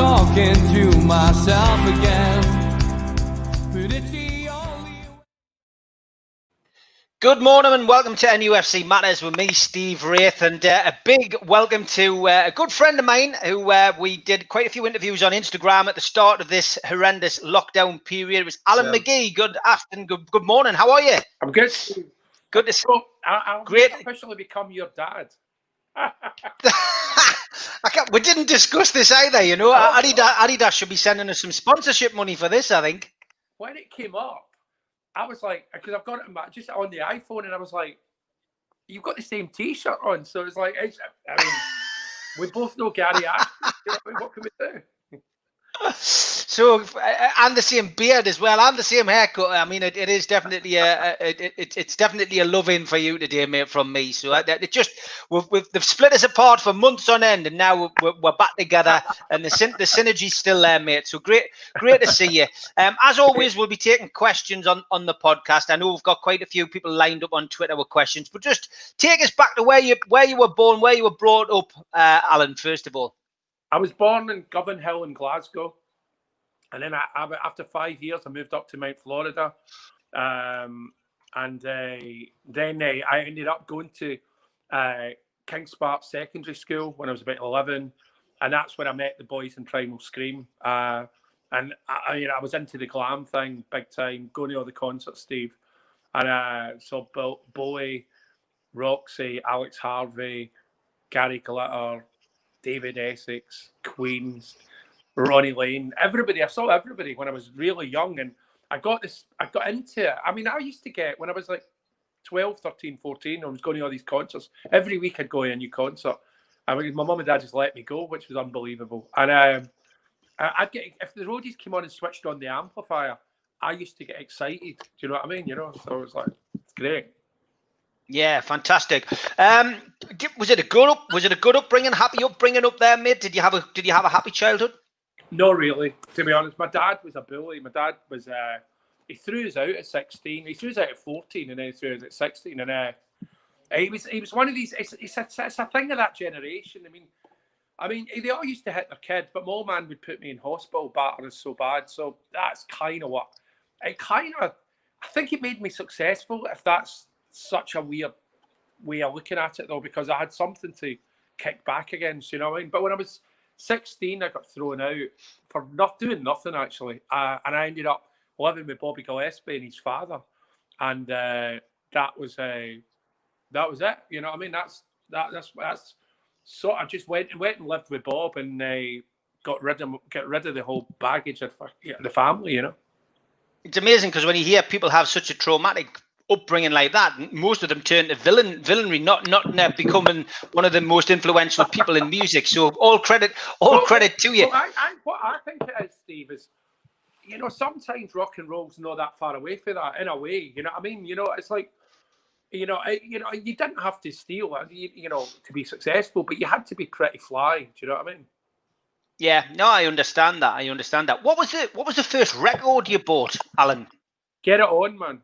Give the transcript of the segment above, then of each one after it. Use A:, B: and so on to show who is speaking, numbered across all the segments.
A: talking to myself again. But it's the only...
B: Good morning and welcome to NUFC Matters with me, Steve Wraith, and a big welcome to a good friend of mine who we did quite a few interviews on Instagram at the start of this horrendous lockdown period. It was Alan Mcgee. Good afternoon, good morning. How are you?
C: I'm good, Steve.
B: Good to see
C: you. I'll officially become your dad.
B: We didn't discuss this either, you know. Adidas should be sending us some sponsorship money for this, I think.
C: When it came up, I was like, because I've got it just on the iPhone, and I was like, you've got the same T-shirt on. So it's like, I mean, we both know Gary Ashton. You know, what can we do?
B: So, and the same beard as well, and the same haircut. I mean, it is definitely it's definitely a love in for you today, mate, from me. So it just they've split us apart for months on end, and now we're back together, and the synergy's still there, mate. So great to see you. As always, we'll be taking questions on the podcast. I know we've got quite a few people lined up on Twitter with questions, but just take us back to where you were born, where you were brought up, Alan. First of all.
C: I was born in Govan Hill in Glasgow, and then after 5 years, I moved up to Mount Florida, and then I ended up going to Kings Park Secondary School when I was about 11, and that's when I met the boys in Primal Scream, and I was into the glam thing big time, going to all the concerts, Steve, and saw Bowie, Roxy, Alex Harvey, Gary Glitter, David Essex, Queens, Ronnie Lane, everybody. I saw everybody when I was really young, and I got into it. I mean, I used to get, when I was like 12, 13, 14, I was going to all these concerts. Every week I'd go to a new concert. I mean, my mum and dad just let me go, which was unbelievable. And I'd get, if the roadies came on and switched on the amplifier, I used to get excited. Do you know what I mean? You know, so it was like, it's great.
B: Yeah, fantastic. Was it a good upbringing? Happy upbringing up there, mate? Did you have a happy childhood?
C: No, really. To be honest, my dad was a bully. My dad was he threw us out at 16. He threw us out at 14, and then he threw us at 16. And he was one of these. It's a thing of that generation. I mean, they all used to hit their kids, but my old man would put me in hospital, battering us so bad. So that's kind of what I think it made me successful. If that's such a weird way of looking at it, though, because I had something to kick back against, you know what I mean? But when I was 16, I got thrown out for not doing nothing, actually, and I ended up living with Bobby Gillespie and his father, and that was it. You know what I mean? That's so I just went and lived with Bob, and get rid of the whole baggage of the family, you know.
B: It's amazing because when you hear people have such a traumatic upbringing like that, most of them turn to villainry, not becoming one of the most influential people in music. So all credit to you.
C: What I think it is, Steve, is, you know, sometimes rock and roll's not that far away from that in a way. You know what I mean? You know, it's like, you didn't have to steal, you know, to be successful, but you had to be pretty fly. Do you know what I mean?
B: Yeah, no, I understand that. What was the first record you bought, Alan?
C: Get It On, man.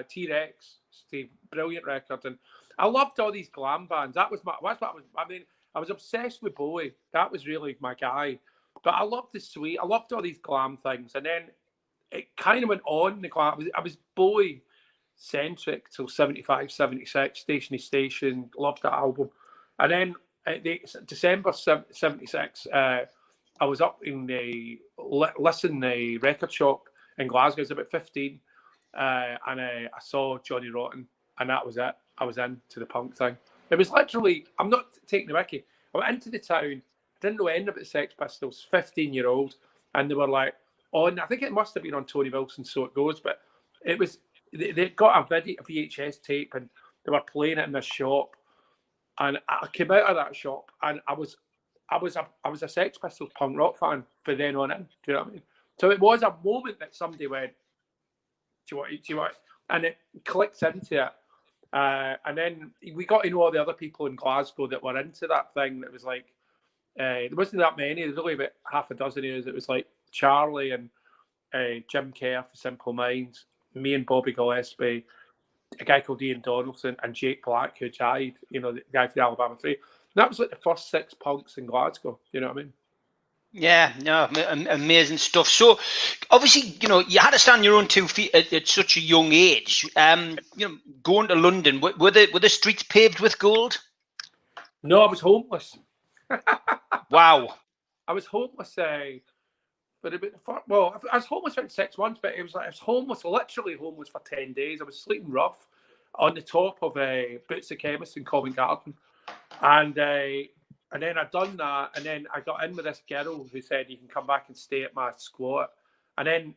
C: T-Rex, Steve, brilliant record, and I loved all these glam bands. That's what I mean. I was obsessed with Bowie. That was really my guy. But I loved the sweet. I loved all these glam things, and then it kind of went on. The glam. I was Bowie centric till 75, 76. Station to Station. Loved that album, and then December 76. I was up in the record shop in Glasgow. I was about 15. And I saw Johnny Rotten, and that was it. I was into the punk thing. It was literally, I'm not taking the mickey. I went into the town, didn't know anything about the Sex Pistols, 15-year-old, and they were like on, I think it must have been on Tony Wilson's So It Goes, but it was, they got a VHS tape, and they were playing it in this shop, and I came out of that shop, and I was a Sex Pistols punk rock fan for then on in. Do you know what I mean? So it was a moment that somebody went, do you want? And it clicked into it. And then we got to know all the other people in Glasgow that were into that thing. That was like, there wasn't that many. There was only about half a dozen of us. It was like Charlie and Jim Kerr for Simple Minds, me and Bobby Gillespie, a guy called Ian Donaldson, and Jake Black, who died, you know, the guy from the Alabama 3. And that was like the first 6 punks in Glasgow. You know what I mean?
B: Yeah, no, amazing stuff. So, obviously, you had to stand on your own 2 feet at such a young age. Going to London, were the streets paved with gold?
C: No, I was homeless.
B: Wow.
C: I was homeless. Well, I was homeless for 6 months, but I was homeless, literally homeless for 10 days. I was sleeping rough on the top of Boots the Chemist in Covent Garden, and then I'd done that, and then I got in with this girl who said you can come back and stay at my squat, and then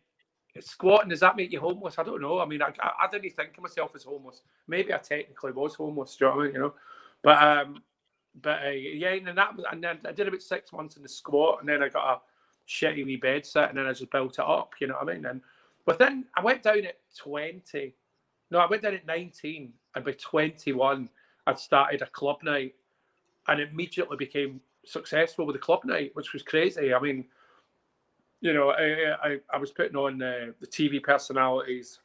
C: squatting, does that make you homeless? I don't know. I mean, I didn't think of myself as homeless. Maybe I technically was homeless. Do you know what I mean? Yeah, and then I did about 6 months in the squat, and then I got a shitty wee bed set, and then I just built it up. You know what I mean? And within, I went down at 20. No, I went down at 19, and by 21, I'd started a club night, and immediately became successful with the club night, which was crazy. I mean, I was putting on the TV personalities,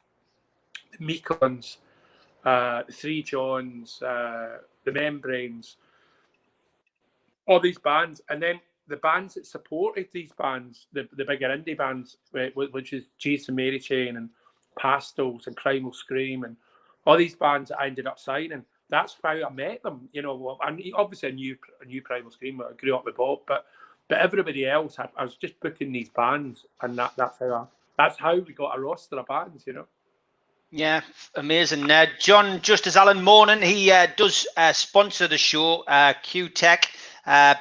C: the Meekons, the Three Johns, the Membranes, all these bands, and then the bands that supported these bands, the bigger indie bands, which is Jason Mary Chain and Pastels and Primal Scream and all these bands that I ended up signing. That's how I met them. Obviously I knew Primal Scream. I grew up with Bob, but everybody else, I was just booking these bands, and that's how we got a roster of bands.
B: Yeah, amazing. John Justice Alan Morning, he does sponsor the show, Q Tech.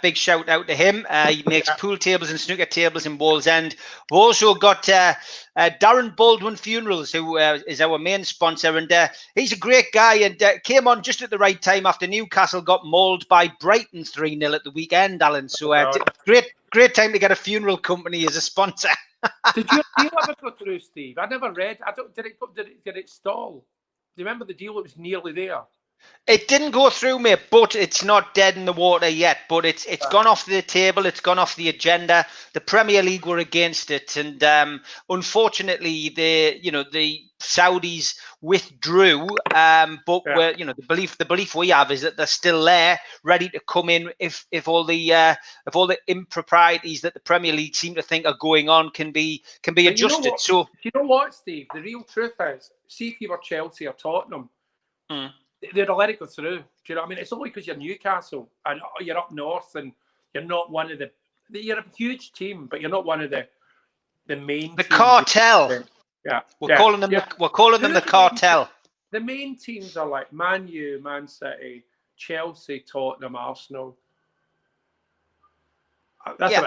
B: Big shout out to him. He makes pool tables and snooker tables in Wallsend. We've also got Darren Baldwin Funerals, who is our main sponsor, and he's a great guy, and came on just at the right time after Newcastle got mauled by Brighton 3-0 at the weekend, Alan. So great time to get a funeral company as a sponsor.
C: Did your deal ever go through, Steve? I never read. Did it stall? Do you remember the deal? It was nearly there.
B: It didn't go through, mate, but it's not dead in the water yet. But it's gone off the table. It's gone off the agenda. The Premier League were against it, and unfortunately, the Saudis withdrew. But the belief we have is that they're still there, ready to come in if all the improprieties that the Premier League seem to think are going on can be adjusted. So
C: you know what, Steve? The real truth is, see if you were Chelsea or Tottenham. They'd have let it go through. Do you know what I mean? It's only because you're Newcastle and you're up north and you're not one of you're a huge team, but you're not one of the main.
B: The cartel.
C: Yeah,
B: we're calling them the cartel.
C: The main teams are like Man U, Man City, Chelsea, Tottenham, Arsenal. That's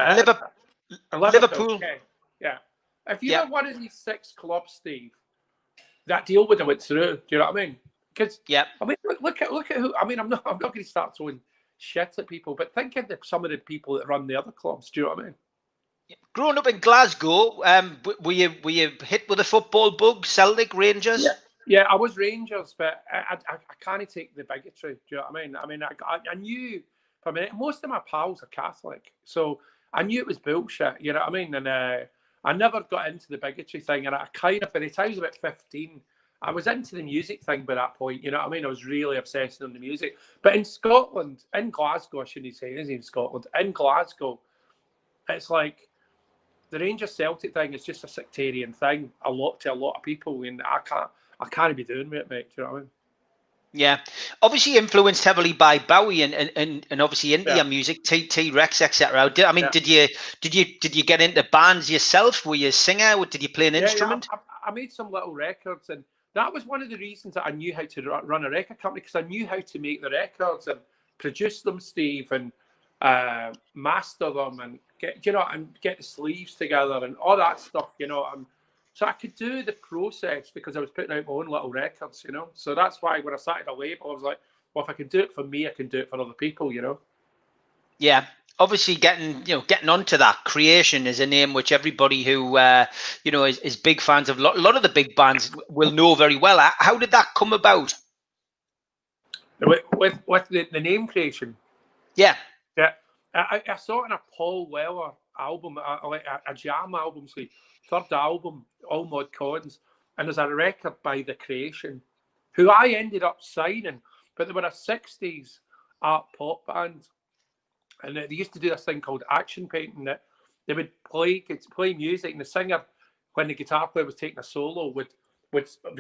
B: Liverpool.
C: Okay. Yeah. If you were one of these 6 clubs, Steve, that deal would have went through. Do you know what I mean? Because I mean, look at who. I mean, I'm not going to start throwing shit at people, but think of some of the people that run the other clubs. Do you know what I mean?
B: Growing up in Glasgow, were you hit with a football bug? Celtic, Rangers?
C: Yeah, I was Rangers, but I can't take the bigotry. Do you know what I mean? I mean, I knew for a minute. Most of my pals are Catholic, so I knew it was bullshit. You know what I mean? And I never got into the bigotry thing, and I kind of, by the time I was about 15. I was into the music thing by that point, you know what I mean? I was really obsessed on the music. But in Scotland, in Glasgow, I shouldn't say it in Scotland, in Glasgow, it's like the Rangers Celtic thing is just a sectarian thing to a lot of people, and I can't be doing with it, mate. Do you know what I mean?
B: Yeah, obviously influenced heavily by Bowie and obviously India music, T-Rex, etc. I mean, did you get into bands yourself? Were you a singer? Did you play an instrument?
C: Yeah, I made some little records, and that was one of the reasons that I knew how to run a record company, because I knew how to make the records and produce them, Steve, and master them and get the sleeves together and all that stuff, so I could do the process because I was putting out my own little records, so that's why when I started a label, I was like, well, if I can do it for me, I can do it for other people,
B: Yeah. Obviously, getting onto that, Creation is a name which everybody who is big fans of a lot of the big bands will know very well. How did that come about?
C: With the name Creation?
B: Yeah.
C: I saw it in a Paul Weller album, a jam album, so third album, All Mod Cons, and there's a record by The Creation, who I ended up signing, but they were a 60s art pop band. And they used to do this thing called action painting that they would play music, and the singer, when the guitar player was taking a solo, would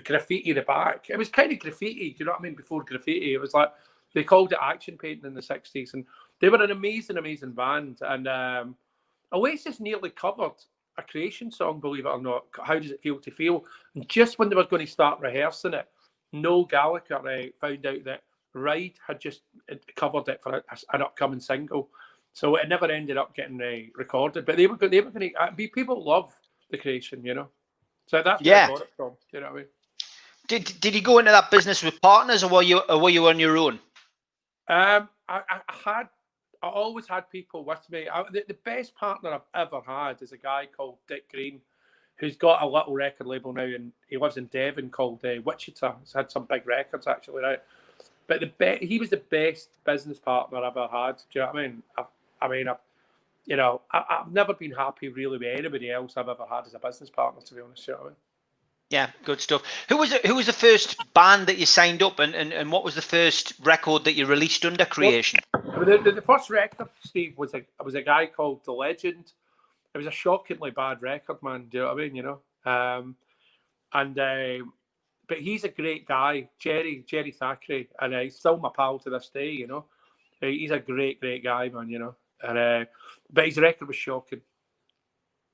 C: graffiti the back. It was kind of graffiti, do you know what I mean? Before graffiti, it was like they called it action painting in the 60s, and they were an amazing band. And Oasis nearly covered a Creation song, believe it or not. How Does It Feel to Feel? And just when they were going to start rehearsing it, Noel Gallagher found out that Ride had just covered it for an upcoming single, so it never ended up getting recorded. But they were going to be. People love the Creation, you know. So that's where I got it from. You know what I mean?
B: Did you go into that business with partners, or were you on your own?
C: I always had people with me. The best partner I've ever had is a guy called Dick Green, who's got a little record label now, and he lives in Devon, called Wichita. He's had some big records actually, right? But he was the best business partner I've ever had. Do you know what I mean? I've never been happy really with anybody else I've ever had as a business partner, to be honest. You know what I mean?
B: Yeah, good stuff. Who was the first band that you signed up, and what was the first record that you released under Creation?
C: Well, the first record, Steve, was a guy called The Legend. It was a shockingly bad record, man. Do you know what I mean? You know, but he's a great guy, Jerry Thackeray, and he's still my pal to this day. You know, he's a great guy, man. You know, and but his record was shocking.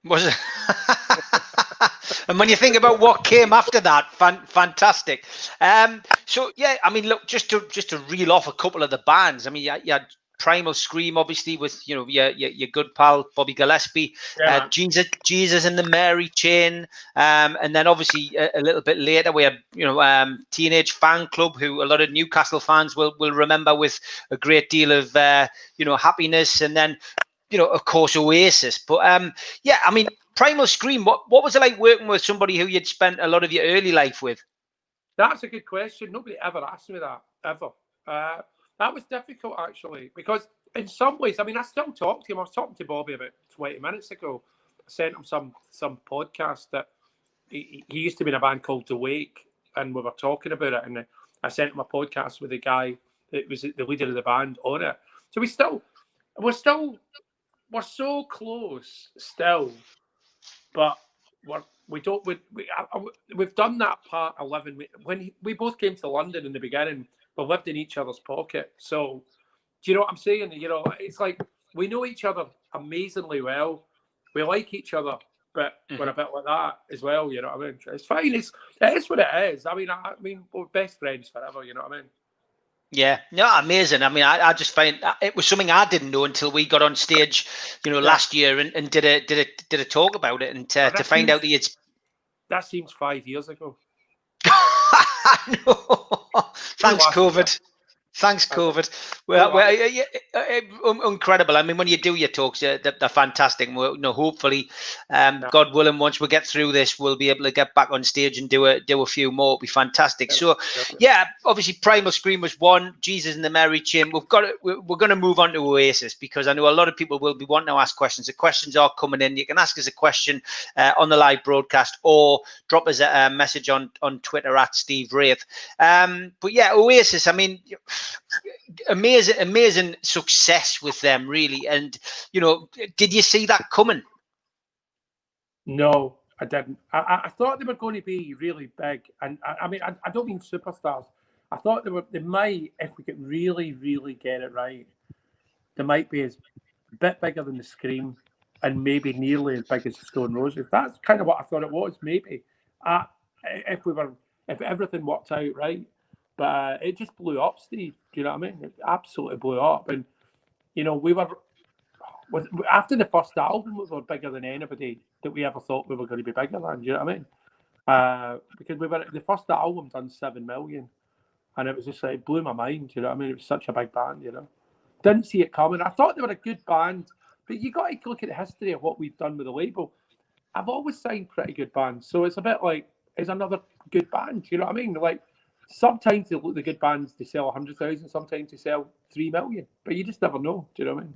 B: Was it? And when you think about what came after that, fantastic. So yeah, I mean, look, just to reel off a couple of the bands. I mean, you had Primal Scream, obviously, with your good pal Bobby Gillespie, Jesus and the Mary Chain, and then obviously a little bit later we had Teenage Fan Club, who a lot of Newcastle fans will remember with a great deal of happiness, and then of course Oasis. But yeah, I mean, Primal Scream, what was it like working with somebody who you'd spent a lot of your early life with?
C: That's a good question. Nobody ever asked me that, ever. That was difficult, actually, because in some ways, I mean, I still talk to him. I was talking to Bobby about 20 minutes ago. I sent him some podcast that he used to be in a band called The Wake, and we were talking about it, and I sent him a podcast with a guy that was the leader of the band on it. So we're so close still, but we've done that part 11. When we both came to London in the beginning, we lived in each other's pocket. So, do you know what I'm saying? You know, it's like we know each other amazingly well. We like each other, but we're a bit like that as well. You know what I mean? It's fine. It is what it is. I mean, we're best friends forever. You know what I mean?
B: Yeah, no, amazing. I mean, I just find it was something I didn't know until we got on stage, last year and did a talk about it, and to find out
C: that seems 5 years ago.
B: No. Thanks, COVID. Thanks, COVID. Well, incredible. I mean, when you do your talks, they're fantastic. And hopefully, God willing, once we get through this, we'll be able to get back on stage and do a few more. It'll be fantastic. So, yeah, obviously, Primal Scream was one. Jesus and the Mary Chain. We're going to move on to Oasis, because I know a lot of people will be wanting to ask questions. The questions are coming in. You can ask us a question on the live broadcast, or drop us a message on Twitter at Steve Wraith. But yeah, Oasis. I mean, amazing success with them, really. And did you see that coming?
C: No, I didn't. I thought they were going to be really big, and I mean, I don't mean superstars. I thought they might, if we could really get it right, they might be a bit bigger than the Scream, and maybe nearly as big as the Stone Roses. That's kind of what I thought it was, maybe, if everything worked out right. But it just blew up, Steve. Do you know what I mean? It absolutely blew up. And, we were, after the first album, we were bigger than anybody that we ever thought we were going to be bigger than. Do you know what I mean? Because the first album done 7 million. And it was just like, it blew my mind. Do you know what I mean? It was such a big band, Didn't see it coming. I thought they were a good band. But you got to look at the history of what we've done with the label. I've always signed pretty good bands. So it's a bit like, it's another good band. You know what I mean? Like, sometimes the good bands, they sell 100,000, sometimes they sell 3 million, but you just never know. Do you know what I mean?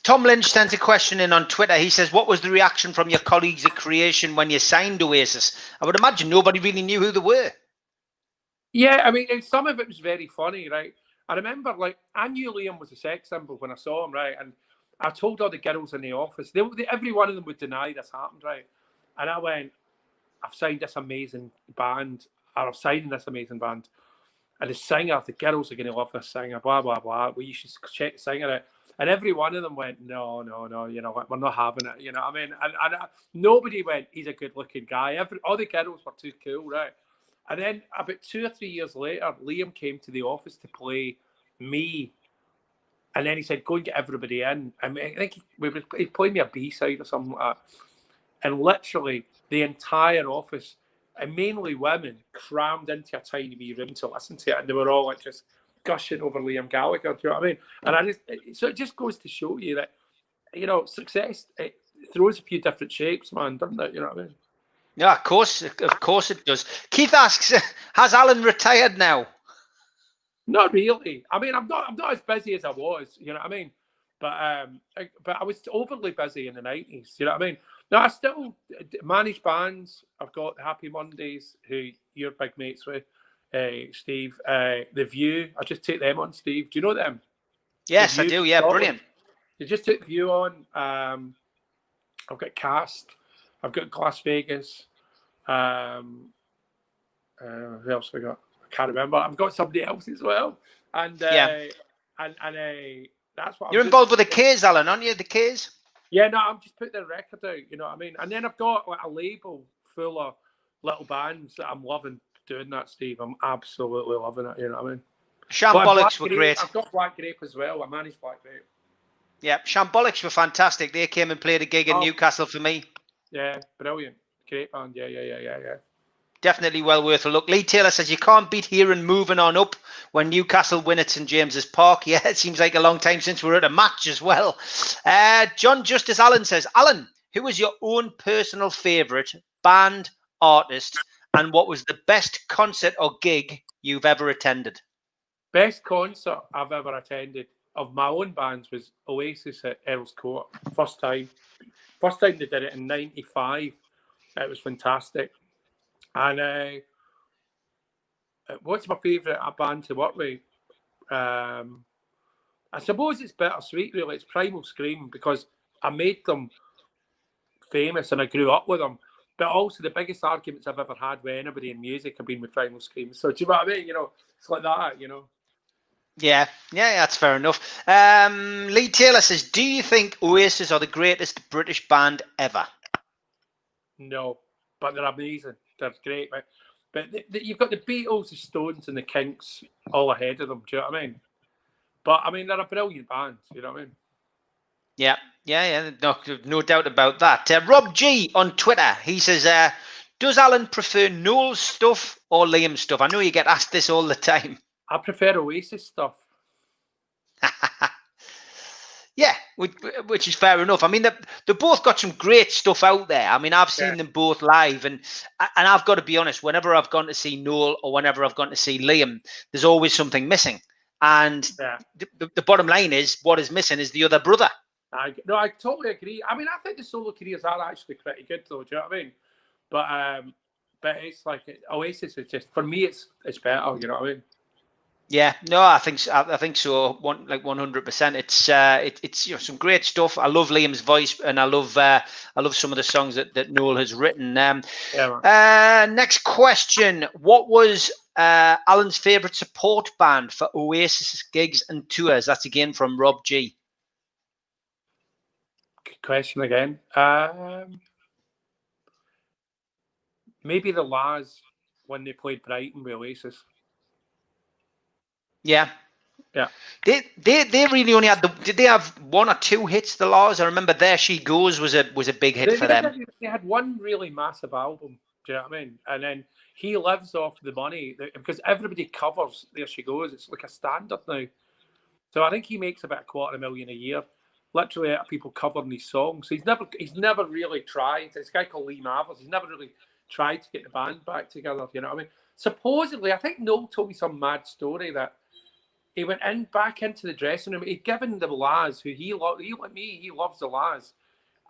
B: Tom Lynch sent a question in on Twitter. He says, what was the reaction from your colleagues at Creation when you signed Oasis? I would imagine nobody really knew who they were.
C: Yeah, I mean, some of it was very funny, right? I remember, I knew Liam was a sex symbol when I saw him, right? And I told all the girls in the office, every one of them would deny this happened, right? And I went, I've signed this amazing band, or I'm signing this amazing band. And the singer, the girls are going to love this singer, blah, blah, blah. Well, you should check the singer out. And every one of them went, no, you know, we're not having it. You know what I mean? And nobody went, he's a good-looking guy. All the girls were too cool, right? And then about 2 or 3 years later, Liam came to the office to play me. And then he said, go and get everybody in. I mean, I think he played me a B-side or something like that. And literally, the entire office, and mainly women, crammed into a tiny wee room to listen to it, and they were all like just gushing over Liam Gallagher. Do you know what I mean? And so it just goes to show you that, you know, success, it throws a few different shapes, man, doesn't it? You know what I mean?
B: Yeah, of course it does. Keith asks, has Alan retired now?
C: Not really. I mean, I'm not as busy as I was. You know what I mean? But I was overly busy in the 90s. You know what I mean? No, I still manage bands. I've got the Happy Mondays, who you're big mates with, Steve. The View, I just take them on, Steve. Do you know them?
B: Yes, I do. Yeah, brilliant.
C: You just took the View on. I've got Cast. I've got Las Vegas. Who else have I got? I can't remember. I've got somebody else as well. And that's what
B: you're involved with the K's, Alan, aren't you? The K's?
C: Yeah, no, I'm just putting the record out, you know what I mean? And then I've got like a label full of little bands that I'm loving doing that, Steve. I'm absolutely loving it, you know what I mean?
B: Shambolics were great.
C: I've got Black Grape as well. I manage Black Grape.
B: Yeah, Shambolics were fantastic. They came and played a gig in Newcastle for me.
C: Yeah, brilliant. Great band. Yeah.
B: Definitely well worth a look. Lee Taylor says you can't beat hearing Moving On Up when Newcastle win at St James's Park. Yeah, it seems like a long time since we were at a match as well. John Justice Allen says, Alan, who was your own personal favourite band, artist, and what was the best concert or gig you've ever attended?
C: Best concert I've ever attended of my own bands was Oasis at Earl's Court. First time they did it in '95. It was fantastic. And what's my favourite band to work with? I suppose it's bittersweet, really. It's Primal Scream, because I made them famous and I grew up with them. But also the biggest arguments I've ever had with anybody in music have been with Primal Scream. So do you know what I mean? You know, it's like that, you know.
B: Yeah, that's fair enough. Lee Taylor says, do you think Oasis are the greatest British band ever?
C: No, but they're amazing. They're great, but you've got the Beatles, the Stones, and the Kinks all ahead of them. Do you know what I mean? But I mean, they're a brilliant band. You know what I mean?
B: Yeah. No doubt about that. Rob G on Twitter, he says, does Alan prefer Noel's stuff or Liam's stuff? I know you get asked this all the time.
C: I prefer Oasis stuff.
B: Yeah, which is fair enough. I mean, they both got some great stuff out there. I mean, I've seen them both live, and I've got to be honest, whenever I've gone to see Noel or whenever I've gone to see Liam, there's always something missing. And the bottom line is, what is missing is the other brother.
C: I totally agree. I mean, I think the solo careers are actually pretty good, though. Do you know what I mean? But it's like Oasis is just, for me, it's better. You know what I mean?
B: Yeah, no, I think so. 100%. It's some great stuff. I love Liam's voice, and I love some of the songs that Noel has written. Next question: what was Alan's favourite support band for Oasis gigs and tours? That's again from Rob G.
C: Good question again. Maybe the Laz when they played Brighton with Oasis.
B: Yeah. They really only had did they have one or two hits, the Laws? I remember There She Goes was a big hit for them.
C: They had one really massive album. Do you know what I mean? And then He Lives off the money because everybody covers There She Goes. It's like a standard now. So I think he makes about $250,000 a year, literally out of people covering these songs. So he's never really tried. This guy called Lee Mavers. He's never really tried to get the band back together. You know what I mean? Supposedly, I think Noel told me some mad story that he went back into the dressing room. He'd given the Laz, who he like me, he loves the Laz.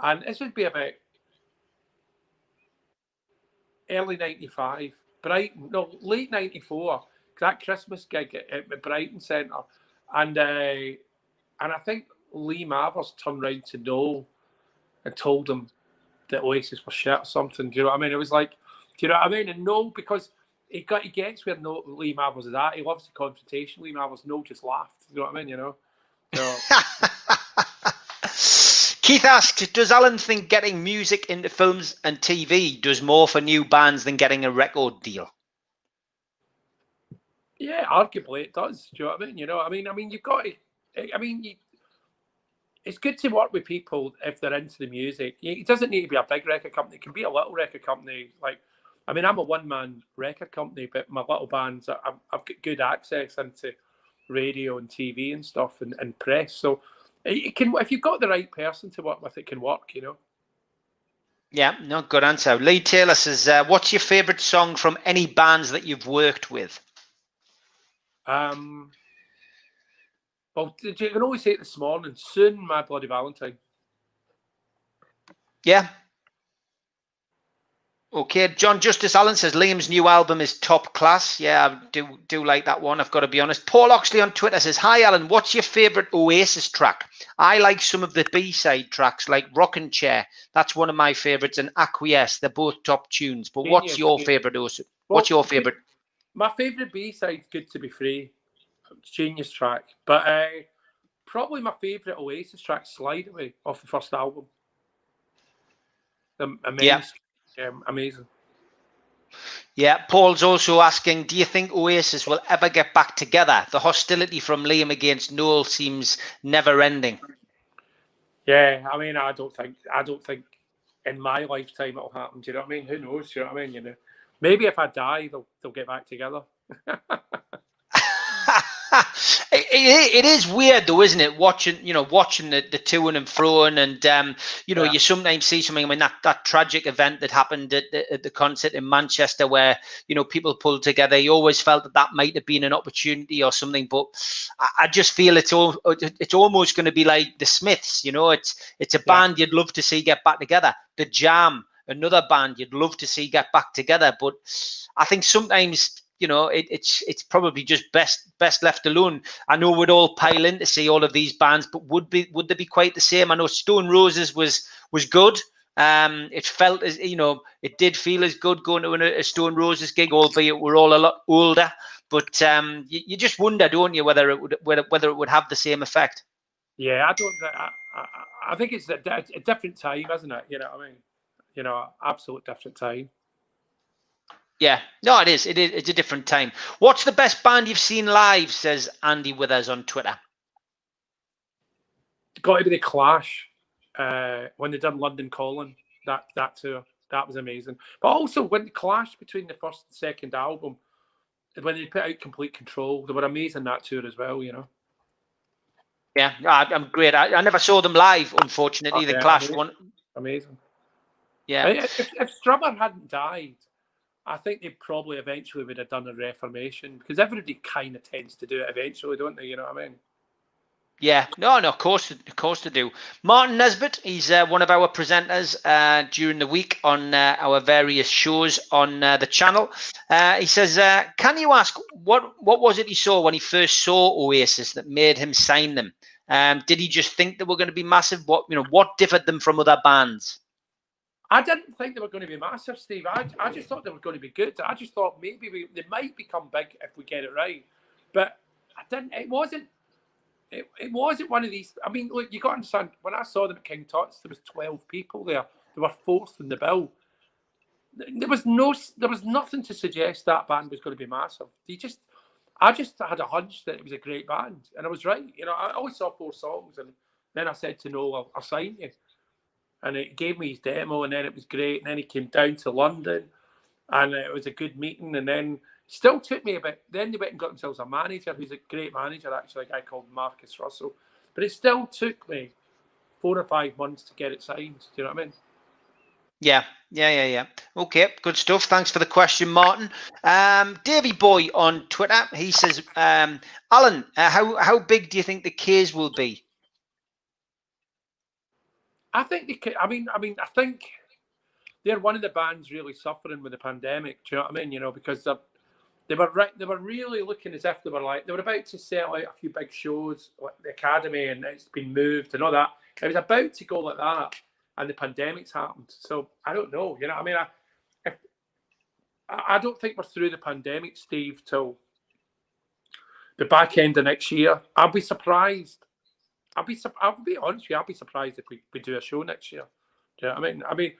C: And this would be about early 95, late 94, that Christmas gig at Brighton Centre. And I think Lee Mavers turned round to Noel and told him that Oasis were shit or something. Do you know what I mean? It was like, do you know what I mean? And Noel, because he gets where Lee Mavers is at. He loves the confrontation. Lee Mavers, Noel just laughed. You know what I mean? You know. So.
B: Keith asked, does Alan think getting music into films and TV does more for new bands than getting a record deal?
C: Yeah, arguably it does. Do you know what I mean? You know, I mean, you've got to. It's good to work with people if they're into the music. It doesn't need to be a big record company. It can be a little record company. Like, I mean, I'm a one-man record company, but my little bands, I've got good access into radio and TV and stuff and press. So it can, if you've got the right person to work with, it can work, you know. Yeah,
B: no, good answer. Lee Taylor says, what's your favourite song from any bands that you've worked with?
C: Well, you can always say it this morning, Soon, My Bloody Valentine.
B: Yeah. Okay, John Justice Allen says Liam's new album is top class. Yeah, I do like that one, I've got to be honest. Paul Oxley on Twitter says, hi Alan, what's your favourite Oasis track? I like some of the B-side tracks like Rockin' Chair. That's one of my favourites, and Acquiesce. They're both top tunes. But what's your favourite Oasis? What's your favourite?
C: My favourite B-side's Good to Be Free. Genius track. But probably my favourite Oasis track, Slide Away, off the first album. Amazing.
B: Yeah, Paul's also asking, do you think Oasis will ever get back together? The hostility from Liam against Noel seems never ending.
C: Yeah, I mean, I don't think in my lifetime it'll happen. Do you know what I mean? Who knows? Do you know what I mean? You know, maybe if I die, they'll get back together.
B: It is weird though, isn't it? Watching the to and froing, and you sometimes see something. I mean, that tragic event that happened at the concert in Manchester, where people pulled together. You always felt that might have been an opportunity or something, but I just feel it's almost going to be like the Smiths. It's a band you'd love to see get back together. The Jam, another band you'd love to see get back together, but I think sometimes, it's probably just best left alone. I know we'd all pile in to see all of these bands, but would they be quite the same? I know Stone Roses was good. It felt as it did feel as good going to a Stone Roses gig, albeit we're all a lot older. But you just wonder, don't you, whether it would have the same effect?
C: Yeah, I think it's a different time, isn't it? You know what I mean? Absolute different time.
B: Yeah, no, it is. It's a different time. What's the best band you've seen live? Says Andy Withers on Twitter.
C: It's got to be the Clash when they done London Calling. That tour, that was amazing. But also when the Clash between the first and second album, when they put out Complete Control, they were amazing that tour as well.
B: Yeah, I'm great. I never saw them live, unfortunately. The Clash one,
C: amazing.
B: Yeah,
C: if Strummer hadn't died, I think they probably eventually would have done a reformation, because everybody kind of tends to do it eventually, don't they? You know what I mean?
B: Yeah, no, of course they do. Martin Nesbitt, he's one of our presenters during the week on our various shows on the channel. He says, can you ask what was it he saw when he first saw Oasis that made him sign them? Did he just think they were going to be massive? What differed them from other bands?
C: I didn't think they were going to be massive, Steve. I just thought they were going to be good. I just thought maybe they might become big if we get it right. But I didn't. It wasn't one of these. I mean, look, you got to understand. When I saw them at King Tut's, there was 12 people there. They were fourth in the bill. There was nothing to suggest that band was going to be massive. I just had a hunch that it was a great band, and I was right. I always saw 4 songs, and then I said to Noel, I'll sign you. And it gave me his demo, and then it was great. And then he came down to London, and it was a good meeting. And then still took me a bit. Then they went and got themselves a manager, who's a great manager, actually, a guy called Marcus Russell. But it still took me 4 or 5 months to get it signed. Do you know what I mean?
B: Yeah. Okay, good stuff. Thanks for the question, Martin. Davey Boy on Twitter, he says, Alan, how big do you think the K's will be?
C: I think they could. I mean, I think they're one of the bands really suffering with the pandemic. Do you know what I mean? Because They were really looking as if they were about to sell out a few big shows like the Academy, and it's been moved and all that. It was about to go like that, and the pandemic's happened. So I don't know. You know, I mean, I don't think we're through the pandemic, Steve, till the back end of next year. I'll be surprised. I'll be honest with you. I'll be surprised if we do a show next year. Do you know what I mean?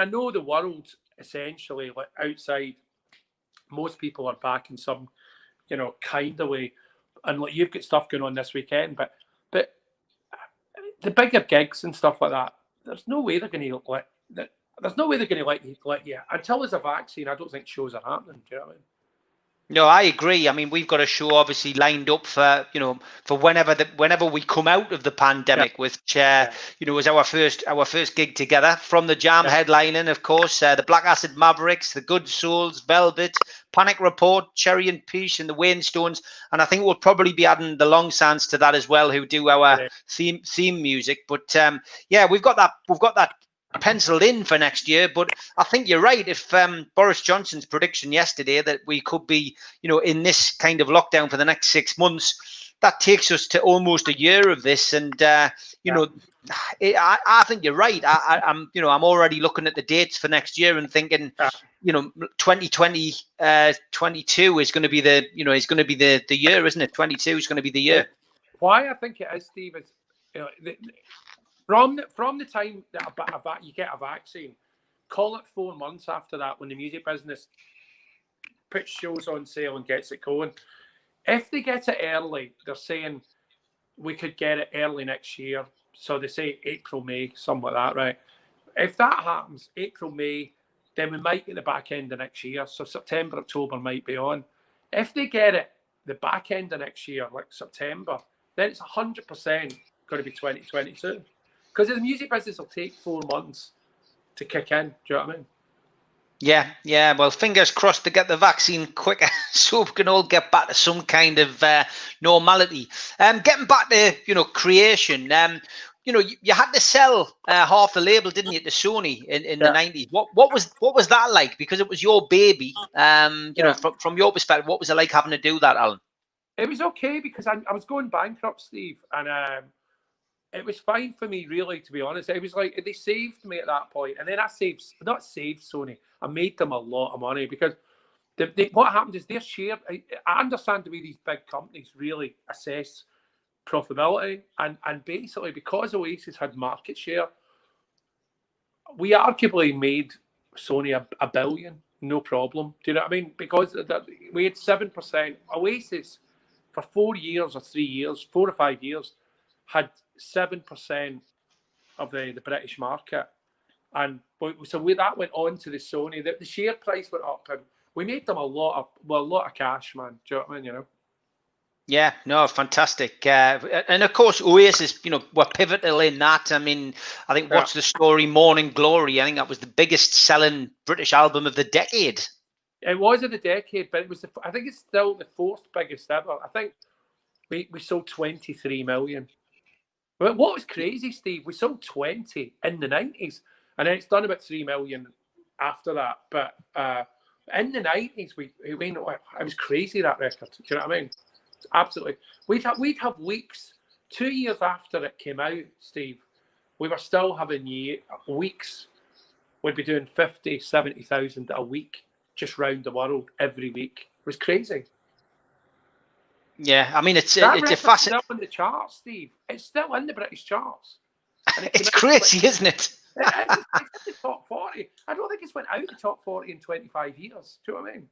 C: I know the world essentially, like outside, most people are back in some, you know, kind of way, and like you've got stuff going on this weekend, but the bigger gigs and stuff like that, there's no way they're going to let. There's no way they're going to let you until there's a vaccine. I don't think shows are happening. Do you know what I mean?
B: No, I agree. I mean, we've got a show obviously lined up for, you know, for whenever we come out of the pandemic, which you know, was our first gig together. From the Jam headlining, of course, the Black Acid Mavericks, the Good Souls, Velvet, Panic Report, Cherry and Peach, and the Waynestones. And I think we'll probably be adding the Long Sands to that as well, who do our theme music. But yeah, we've got that penciled in for next year. But I think you're right. If Boris Johnson's prediction yesterday that we could be, you know, in this kind of lockdown for the next 6 months, that takes us to almost a year of this. And you know, I think you're right. I'm already looking at the dates for next year and thinking, you know, 2020, 22 is going to be the year, isn't it? 22 is going to be the year.
C: Why I think it is, Steve, is, you know, from the time that you get a vaccine, call it 4 months after that, when the music business puts shows on sale and gets it going. If they get it early, they're saying we could get it early next year. So they say April, May, something like that, right? If that happens, April, May, then we might get the back end of next year. So September, October might be on. If they get it the back end of next year, like September, then it's 100% going to be 2022. Because the music business will take 4 months to kick in. Do you know what I mean?
B: Yeah. Well, fingers crossed to get the vaccine quicker, so we can all get back to some kind of normality. Getting back to, you know, creation. You know, you had to sell half the label, didn't you, to Sony in the 90s? What was that like? Because it was your baby. You know, from your perspective, what was it like having to do that, Alan?
C: It was okay because I was going bankrupt, Steve, and it was fine for me, really, to be honest. It was like they saved me at that point, and then I not saved Sony. I made them a lot of money because what happened is their share. I understand the way these big companies really assess profitability, and basically because Oasis had market share, we arguably made Sony a billion, no problem. Do you know what I mean? Because we had 7%. Oasis for 4 years or 3 years, 4 or 5 years, had 7% of the British market, and so that went on to the Sony. The share price went up, and we made them a lot of cash, man. Do you know what I mean? You know.
B: Yeah, no, fantastic. And of course, Oasis, you know, were pivotal in that. I mean, I think What's the Story, Morning Glory, I think that was the biggest selling British album of the decade.
C: It was of the decade, but it was. I think it's still the 4th biggest ever. I think we sold 23 million. But what was crazy, Steve, we sold 20 in the 90s, and then it's done about 3 million after that. But in the 90s, it was crazy, that record. Do you know what I mean? Absolutely. We'd have weeks, 2 years after it came out, Steve, we were still having weeks. We'd be doing 50, 70,000 a week just round the world every week. It was crazy.
B: Yeah, I mean, it's a
C: fascinating. Still in the charts, Steve. It's still in the British charts.
B: And it's crazy, isn't it?
C: It's in the top 40. I don't think it's went out the top 40 in 25 years. Do you know what I mean?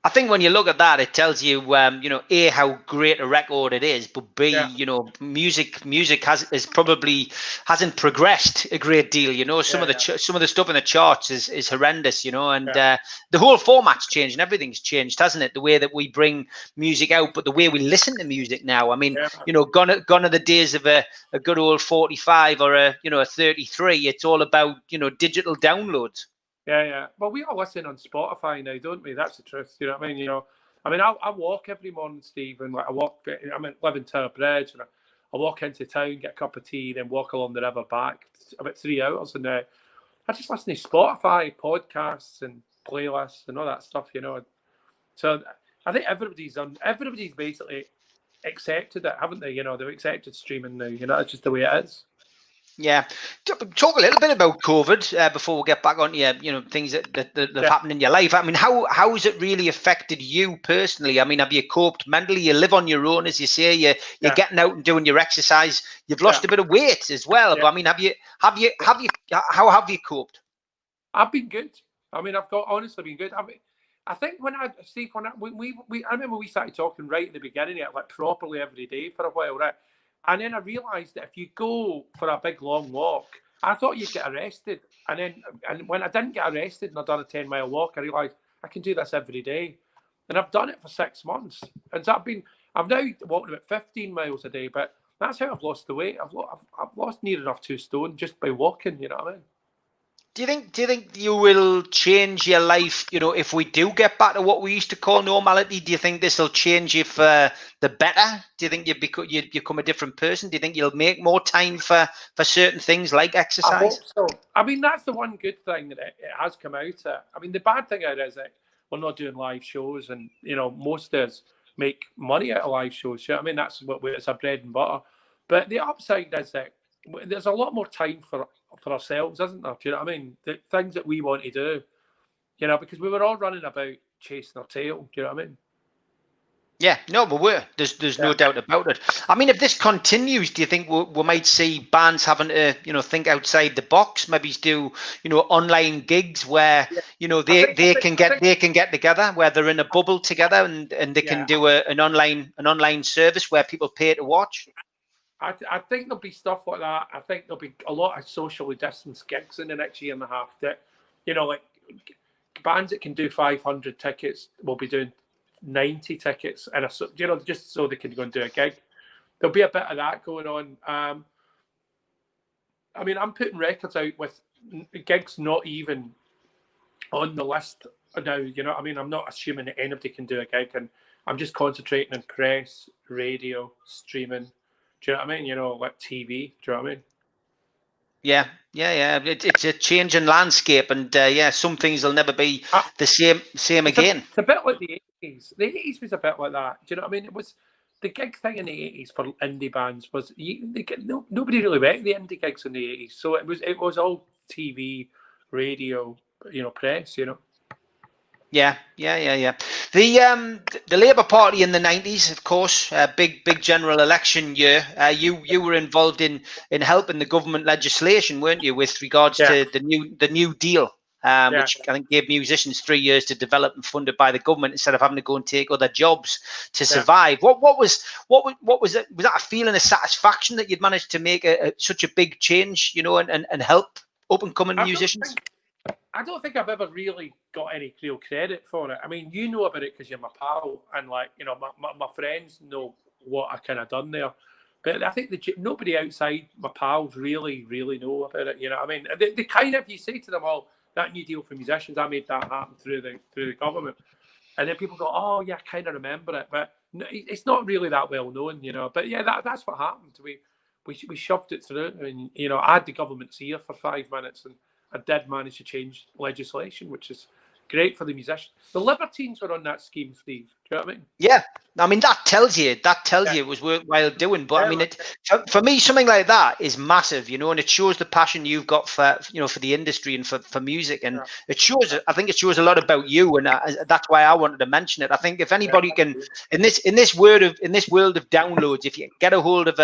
B: I think when you look at that, it tells you, you know, A, how great a record it is, but B, you know, music hasn't progressed a great deal. You know, some of the stuff in the charts is horrendous. You know, and the whole format's changed and everything's changed, hasn't it? The way that we bring music out, but the way we listen to music now. I mean, you know, gone are the days of a good old 45 or a 33. It's all about, you know, digital downloads.
C: Yeah. Well, we all listen on Spotify now, don't we? That's the truth. You know what I mean? You know, I mean, I walk every morning, Steve, and like I live in Tower Bridge, and I walk into town, get a cup of tea, then walk along the river back. It's about 3 hours, and I just listen to Spotify podcasts and playlists and all that stuff. You know, so I think everybody's basically accepted it, haven't they? You know, they've accepted streaming now. You know, it's just the way it is.
B: Yeah, talk a little bit about COVID before we get back on things that have happened in your life. I mean, how has it really affected you personally? I mean, have you coped mentally? You live on your own, as you say. You're getting out and doing your exercise. You've lost a bit of weight as well. But I mean, how have you coped?
C: I've been good. I mean, I've honestly been good. I think I remember we started talking right at the beginning, like properly every day for a while, right? And then I realised that if you go for a big long walk, I thought you'd get arrested. And when I didn't get arrested and I'd done a 10-mile walk, I realised I can do this every day. And I've done it for 6 months. And so I've now walked about 15 miles a day, but that's how I've lost the weight. I've lost near enough 2 stone just by walking, you know what I mean?
B: Do you think you will change your life? You know, if we do get back to what we used to call normality, do you think this will change you for the better? Do you think you become a different person? Do you think you'll make more time for certain things like exercise?
C: I hope so. I mean, that's the one good thing that it has come out at. I mean, the bad thing out is that we're not doing live shows, and you know, most of us make money out of live shows. You know what I mean? That's it's our bread and butter. But the upside is that there's a lot more time for ourselves, isn't there? Do you know what I mean? The things that we want to do, you know, because we were all running about chasing our tail. Do you know what I mean?
B: Yeah, no, but there's no doubt about it. I mean, if this continues, do you think we might see bands having to, think outside the box? Maybe do, online gigs where, they can get together, where they're in a bubble together, and they can do an online service where people pay to watch.
C: I think there'll be stuff like that. I think there'll be a lot of socially distanced gigs in the next year and a half that, like bands that can do 500 tickets will be doing 90 tickets, and just so they can go and do a gig. There'll be a bit of that going on. I mean, I'm putting records out with gigs not even on the list now. You know, I mean, I'm not assuming that anybody can do a gig, and I'm just concentrating on press, radio, streaming. Do you know what I mean? Like TV. Do you know what I mean?
B: Yeah. It's a changing landscape, and some things will never be the same again.
C: It's a bit like the 80s. The 80s was a bit like that. Do you know what I mean? It was the gig thing in the 80s for indie bands was nobody really went the indie gigs in the 80s. So it was all TV, radio, press.
B: Yeah. The Labour Party in the 90s, of course, big general election year. You were involved in helping the government legislation, weren't you, with regards to the New Deal, which I think gave musicians 3 years to develop and funded by the government instead of having to go and take other jobs to survive. What was it? Was that a feeling of satisfaction that you'd managed to make such a big change, and help up and coming musicians?
C: I don't think I've ever really got any real credit for it. I mean, you know about it because you're my pal, and my friends know what I kind of done there. But I think nobody outside my pals really know about it. You know what I mean? They kind of, you say to them, "Oh, that New Deal for musicians, I made that happen through the government," and then people go, "Oh, yeah, I kind of remember it," but it's not really that well known, But yeah, that's what happened. We shoved it through, and I had the government's ear for 5 minutes, and I did manage to change legislation, which is great for the musicians. The Libertines were on that scheme, Steve. Do you know what I mean?
B: Yeah. I mean, that tells you it was worthwhile doing. But I mean, for me, something like that is massive, and it shows the passion you've got for the industry and for music. And it shows, I think it shows a lot about you. And that's why I wanted to mention it. I think if anybody can, in this world of downloads, if you get a hold of,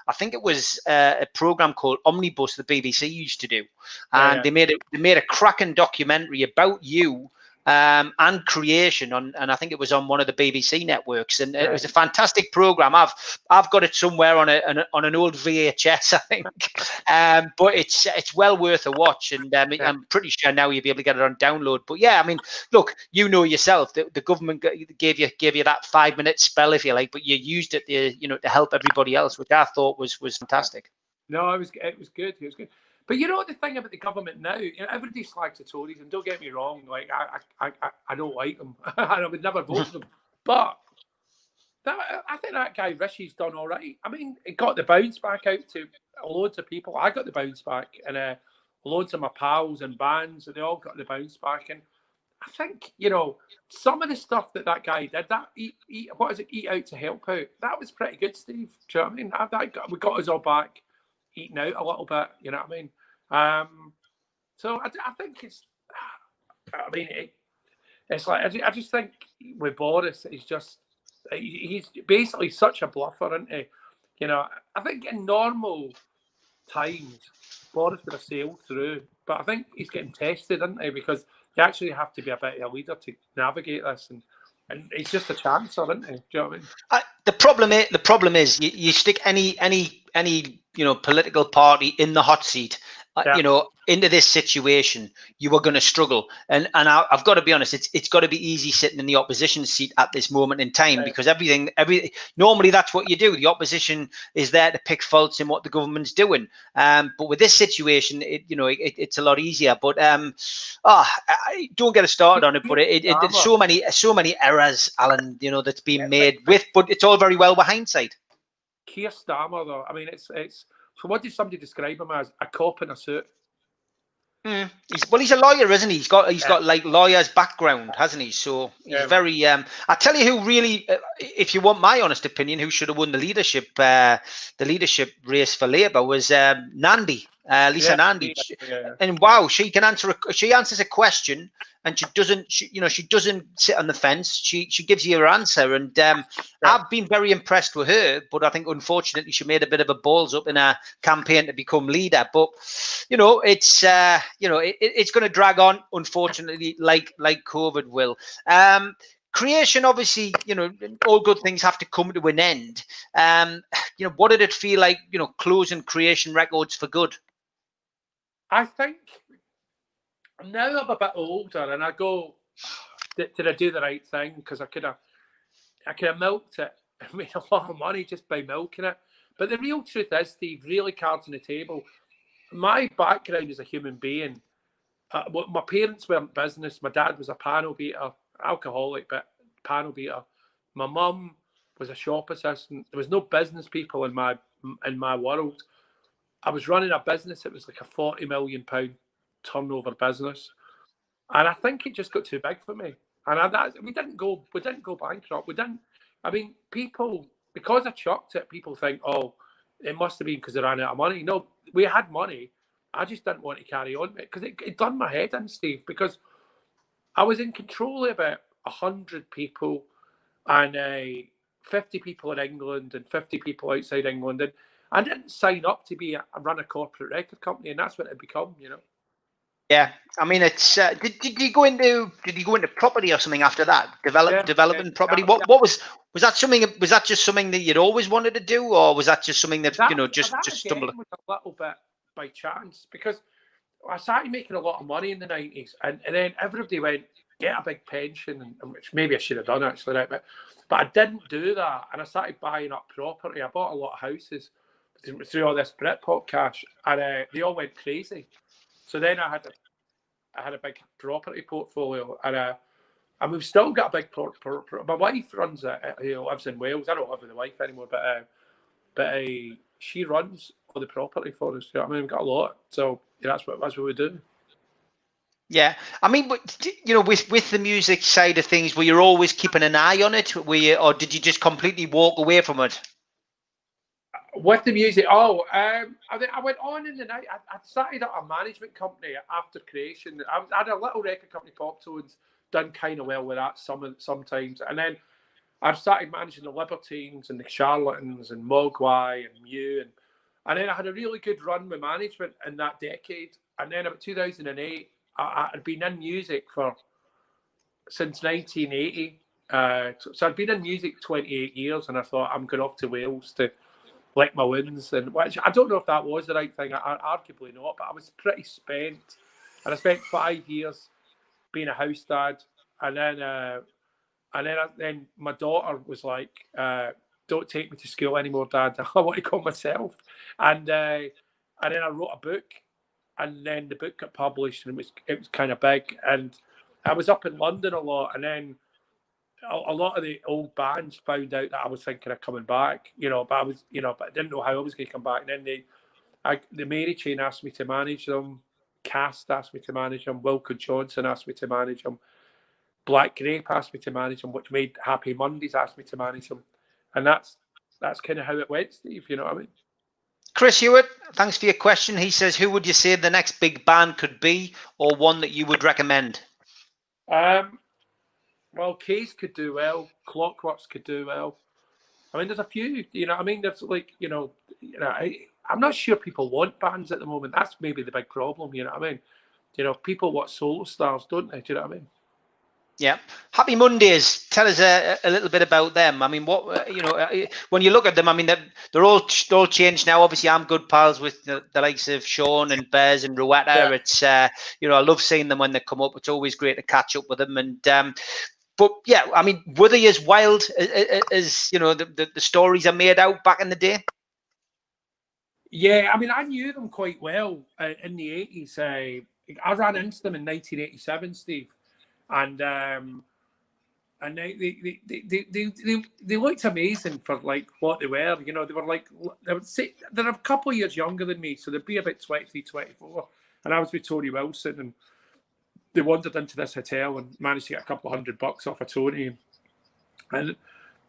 B: I think it was a program called Omnibus the BBC used to do, and they made a cracking documentary about you and creation and I think it was on one of the BBC networks, and it was a fantastic program. I've got it somewhere on an old VHS, I think, but it's well worth a watch, and I'm pretty sure now you'll be able to get it on download. But yeah, I mean, look, yourself, the government gave you that 5-minute spell, if you like, but you used it to help everybody else, which I thought was fantastic.
C: No, it was good. It was good. But the thing about the government now, everybody slags the Tories, and don't get me wrong, like I don't like them, and I would never vote for them. But I think that guy Rishi's done all right. I mean, it got the bounce back out to loads of people. I got the bounce back, and loads of my pals and bands, and they all got the bounce back. And I think, you know, some of the stuff that guy did, that eat out to help out, that was pretty good, Steve. Do you know what I mean? We got us all back eating out a little bit, you know what I mean? So I think it's, I mean, it's like, I just think with Boris, he's basically such a bluffer, isn't he? You know, I think in normal times, Boris would have sailed through, but I think he's getting tested, isn't he? Because you actually have to be a bit of a leader to navigate this, and he's just a chancer, isn't he? Do you know what I mean?
B: The problem is you stick any political party in the hot seat, into this situation, you are going to struggle. And I've got to be honest, it's got to be easy sitting in the opposition seat at this moment in time, because normally that's what you do. The opposition is there to pick faults in what the government's doing. But with this situation, it's a lot easier. But I don't get us started on it. But it's so many errors, Alan, that's being made but it's all very well with hindsight.
C: Keir Starmer, though, I mean, it's. So what did somebody describe him as? A cop in a suit.
B: He's a lawyer, isn't he? He's got like lawyer's background, hasn't he? So he's very. I tell you who really, if you want my honest opinion, who should have won the leadership race for Labour was Nandy, Lisa Nandy, and wow, she answers a question, and she doesn't sit on the fence. She gives you her answer, and I've been very impressed with her. But I think unfortunately she made a bit of a balls up in her campaign to become leader. But it's it's going to drag on, unfortunately, like COVID will. Creation, obviously, all good things have to come to an end. What did it feel like, closing Creation Records for good?
C: I think now I'm a bit older, and I go, did I do the right thing? Because I could have milked it and made a lot of money just by milking it. But the real truth is, Steve, really cards on the table. My background as a human being, my parents weren't business. My dad was a panel beater, alcoholic, but panel beater. My mum was a shop assistant. There was no business people in my world. I was running a business. It was like a £40 million turnover business, and I think it just got too big for me. And we didn't go bankrupt. We didn't. I mean, people, because I chucked it, people think, oh, it must have been because they ran out of money. No, we had money. I just didn't want to carry on because it done my head in, Steve, because I was in control of about 100 people and 50 people in England and 50 people outside England. And I didn't sign up to run a corporate record company, and that's what it become,
B: Yeah, I mean, it's. Did you go into property or something after that? Developing property. What was that something? Was that just something that you'd always wanted to do, or was that just something that just stumbled?
C: Was a little bit by chance, because I started making a lot of money in the 90s, and then everybody went, get a big pension, and which maybe I should have done actually, right? But I didn't do that, and I started buying up property. I bought a lot of houses through all this Britpop cash, and they all went crazy. So then I had a big property portfolio, and we've still got a big my wife runs it. Lives in Wales. I don't live with the wife anymore, but she runs all the property for us. You know what I mean? We've got a lot, so that's what we do.
B: Yeah, I mean, with the music side of things, were you always keeping an eye on it? Or did you just completely walk away from it?
C: With the music, I went on in the night. I started up a management company after Creation. I had a little record company, Pop Tones, done kind of well with that sometimes. And then I started managing the Libertines and the Charlatans and Mogwai and Mew. And then I had a really good run with management in that decade. And then about 2008, I had been in music since 1980. So I'd been in music 28 years, and I thought, I'm going off to Wales to lick my wounds, and which I don't know if that was the right thing. Arguably not, but I was pretty spent, and I spent 5 years being a house dad, and then my daughter was like, "Don't take me to school anymore, Dad. I want to go myself." And then I wrote a book, and then the book got published, and it was kind of big, and I was up in London a lot, and then a lot of the old bands found out that I was thinking of coming back, but I was, but I didn't know how I was going to come back. And then the Mary Chain asked me to manage them, Cast asked me to manage them, Wilco Johnson asked me to manage them, Black Grape asked me to manage them, which made Happy Mondays asked me to manage them. And that's kind of how it went, Steve, you know what I mean?
B: Chris Hewitt, thanks for your question. He says, who would you say the next big band could be, or one that you would recommend?
C: Well, Case could do well. Clockworks could do well. I mean, there's a few, you know, I mean, there's like, I'm not sure people want bands at the moment. That's maybe the big problem, you know what I mean? You know, people want solo stars, don't they? Do you know what I mean?
B: Yeah. Happy Mondays. Tell us a little bit about them. I mean, what when you look at them, I mean, they're all changed now. Obviously, I'm good pals with the likes of Sean and Bez and Ruetta.
C: Yeah.
B: It's I love seeing them when they come up. It's always great to catch up with them. And but yeah, I mean, were they as wild as the stories are made out back in the day?
C: Yeah, I mean, I knew them quite well in the 80s. I ran into them in 1987, Steve. And they looked amazing for like what they were. You know, they were like, they're a couple of years younger than me, so they'd be about 23, 24. And I was with Tony Wilson, and they wandered into this hotel and managed to get a couple of $100 off of Tony. And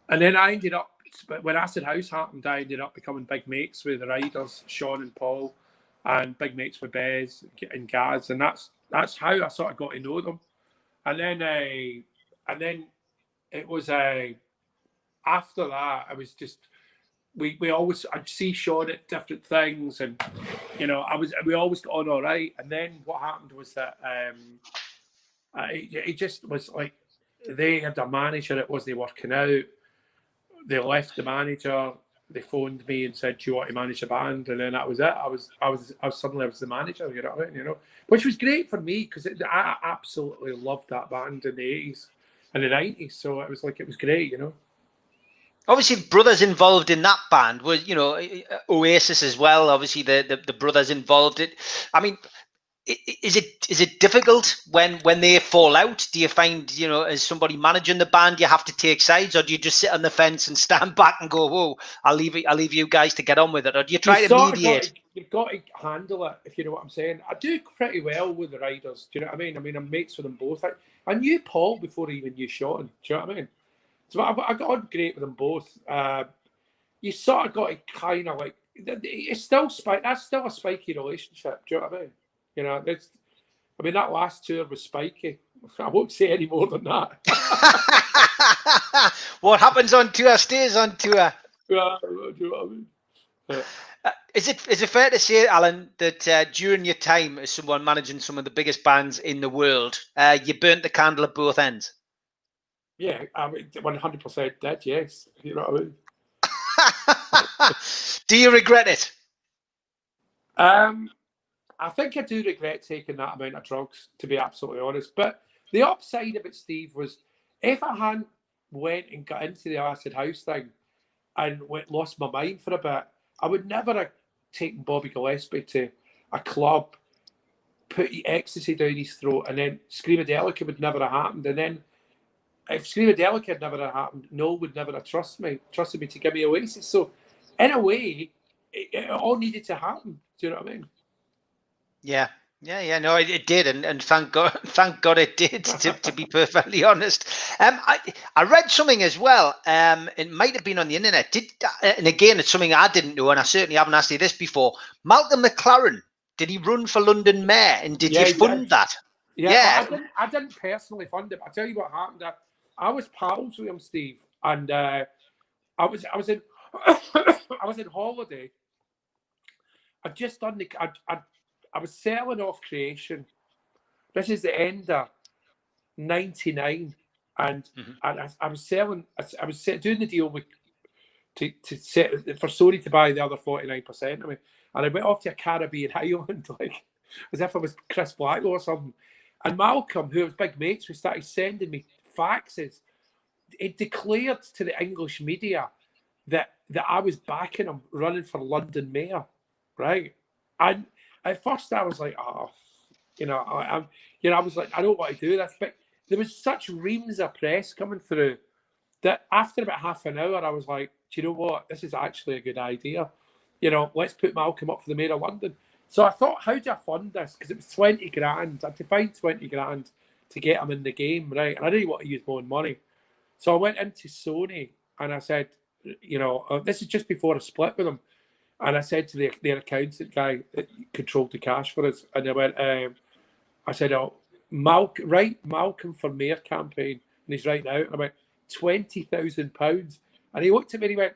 C: then I ended up, when Acid House happened, I ended up becoming big mates with the Riders, Sean and Paul, and big mates with Bez and Gaz, and that's how I sort of got to know them. And then it was after that, I was just I'd see Sean at different things, and we always got on all right. And then what happened was that it just was like they had a manager that wasn't working out. They left the manager. They phoned me and said, "Do you want to manage a band?" And then that was it. I was suddenly the manager. You know what I mean? Which was great for me because I absolutely loved that band in the 80s and the 90s. So it was great.
B: Obviously, brothers involved in that band were Oasis as well. Obviously, the brothers involved. I mean, is it difficult when they fall out? Do you find, as somebody managing the band, you have to take sides, or do you just sit on the fence and stand back and go, "Whoa, I'll leave you guys to get on with it," or do you try to mediate?
C: You've got to handle it, if you know what I'm saying. I do pretty well with the Riders. Do you know what I mean? I mean, I'm mates with them both. I knew Paul before I even knew Sean. Do you know what I mean? So I got on great with them both. You sort of got to kind of like, it's still that's still a spiky relationship. Do you know what I mean? That last tour was spiky. I won't say any more than that.
B: What happens on tour stays on tour.
C: Yeah, do you know what I mean? Yeah.
B: Is it fair to say, Alan, that during your time as someone managing some of the biggest bands in the world, you burnt the candle at both ends?
C: Yeah, I mean, 100% did, yes. You know what I mean?
B: Do you regret it?
C: I think I do regret taking that amount of drugs, to be absolutely honest. But the upside of it, Steve, was if I hadn't went and got into the Acid House thing and lost my mind for a bit, I would never have taken Bobby Gillespie to a club, put ecstasy down his throat, and then Screamadelica would never have happened. And then if Screamadelica had never have happened, Noel would never have trusted me to give me Oasis. So in a way, it all needed to happen. Do you know what I mean? Yeah.
B: No, it did, and thank God it did. To be perfectly honest, I read something as well. It might have been on the internet. And again, it's something I didn't know, and I certainly haven't asked you this before. Malcolm McLaren, did he run for London Mayor, and did you fund that?
C: Yeah. I didn't personally fund it. I'll tell you what happened. I was pals with him, Steve, and I was in I was in holiday. I'd just done I was selling off Creation. This is the end of '99, and I was selling. I was doing the deal with for Sony to buy the other 49% of me, and I went off to a Caribbean island like as if I was Chris Blackwell or something. And Malcolm, who was big mates, we started sending me faxes. It declared to the English media that I was backing him running for London Mayor, right? And at first, I was like, I was like, I don't want to do this. But there was such reams of press coming through that after about half an hour, I was like, do you know what? This is actually a good idea. Let's put Malcolm up for the Mayor of London. So I thought, how do I fund this? Because it was 20 grand. I had to find 20 grand to get him in the game, right? And I didn't want to use my own money. So I went into Sony and I said, this is just before I split with them. And I said to their accountant guy that controlled the cash for us, and I went, I said, Malcolm for Mayor campaign, and he's right now. And I went, £20,000. And he looked at me and he went,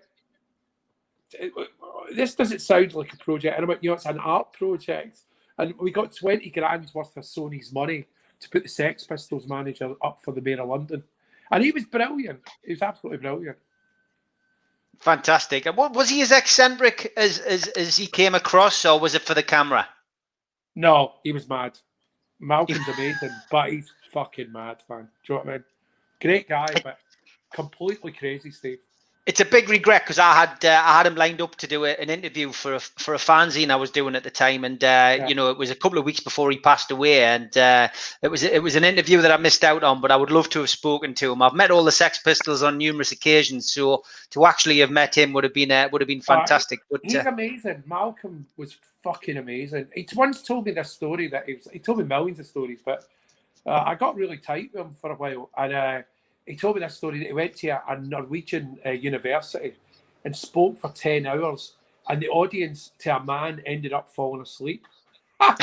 C: this doesn't sound like a project. And I went, it's an art project. And we got 20 grand worth of Sony's money to put the Sex Pistols manager up for the Mayor of London. And he was brilliant. He was absolutely brilliant.
B: Fantastic. And what was he as eccentric as he came across, or was it for the camera?
C: No, he was mad. Malcolm's amazing, but he's fucking mad, man. Do you know what I mean? Great guy, but completely crazy, Steve.
B: It's a big regret because I had him lined up to do an interview for a fanzine I was doing at the time, and it was a couple of weeks before he passed away, and it was an interview that I missed out on. But I would love to have spoken to him. I've met all the Sex Pistols on numerous occasions, so to actually have met him would have been fantastic. But
C: he's amazing. Malcolm was fucking amazing. He once told me this story that he told me millions of stories, but I got really tight with him for a while, and he told me this story that he went to a Norwegian university and spoke for 10 hours, and the audience to a man ended up falling asleep. And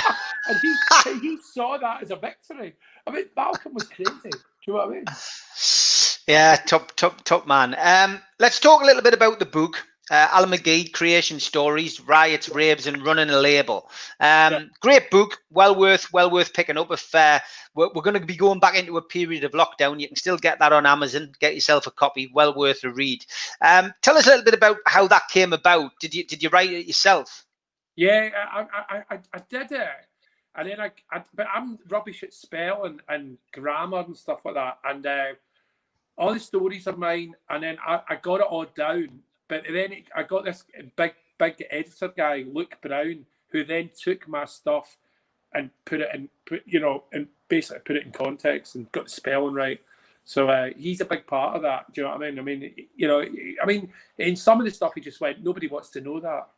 C: he saw that as a victory. I mean, Malcolm was crazy. Do you know what I mean?
B: Yeah, top man. Let's talk a little bit about the book. Alan Mcgee, Creation Stories, Riots, Raves, and Running a Label. Great book, well worth picking up. If we're going to be going back into a period of lockdown, you can still get that on Amazon. Get yourself a copy, well worth a read. Tell us a little bit about how that came about. Did you write it yourself?
C: Yeah, I did it, and then but I'm rubbish at spelling and grammar and stuff like that, and all the stories are mine, and then I got it all down. But then I got this big editor guy, Luke Brown, who then took my stuff and and basically put it in context and got the spelling right. So he's a big part of that. Do you know what I mean? I mean, in some of the stuff he just went, nobody wants to know that.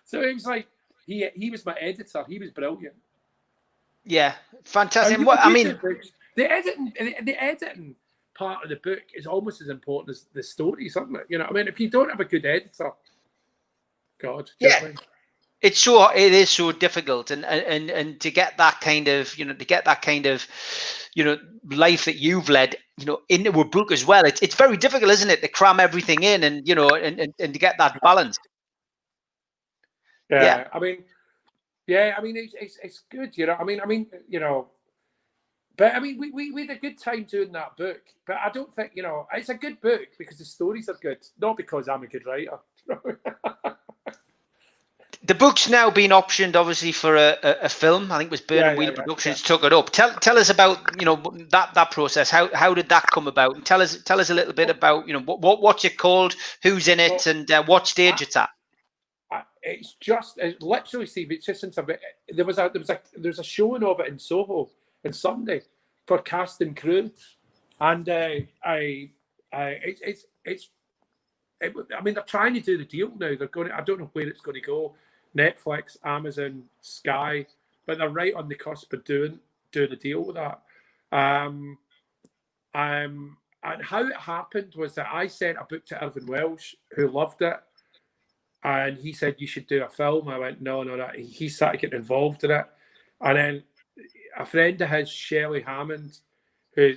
C: So it was like he was my editor. He was brilliant.
B: Yeah, fantastic.
C: The editing part of the book is almost as important as the stories, isn't it? You know what I mean? If you don't have a good editor, God.
B: Yeah. It is so difficult, and to get that kind of life that you've led, into a book as well. It's very difficult, isn't it, to cram everything in and to get that balance.
C: Yeah. I mean, it's good, But I mean, we had a good time doing that book. But I don't think, it's a good book because the stories are good, not because I'm a good writer.
B: The book's now been optioned, obviously, for a film. I think it was Burn Wheel Productions took it up. Tell us about that process. How did that come about? And tell us a little bit about what's it called, who's in it, and what stage it's at.
C: It's literally, Steve. It's just since there's a showing of it in Soho on Sunday for cast and crew, and I mean, they're trying to do the deal now. I don't know where it's going to go. Netflix, Amazon, Sky, but they're right on the cusp of doing the deal with that. And how it happened was that I sent a book to Irvin Welsh, who loved it, and he said you should do a film. I went no. He started getting involved in it, and then a friend of his, Shelley Hammond, who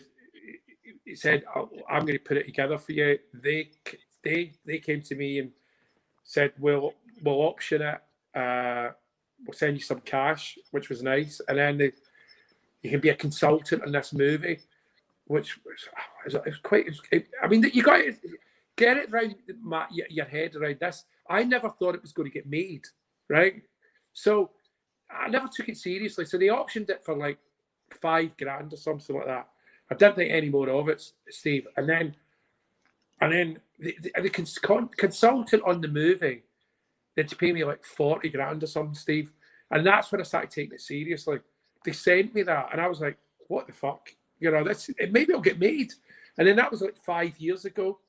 C: said, "I'm going to put it together for you." They came to me and said, "We'll option it. We'll send you some cash," which was nice. And then you can be a consultant on this movie, which was quite. I mean, you got to get it around your head around this. I never thought it was going to get made, right? So I never took it seriously. So they auctioned it for like $5,000 or something like that. I didn't think any more of it, Steve. And then the consultant on the movie, they had to pay me like $40,000 or something, Steve. And that's when I started taking it seriously. They sent me that, and I was like, "What the fuck? Maybe it'll get made." And then that was like 5 years ago.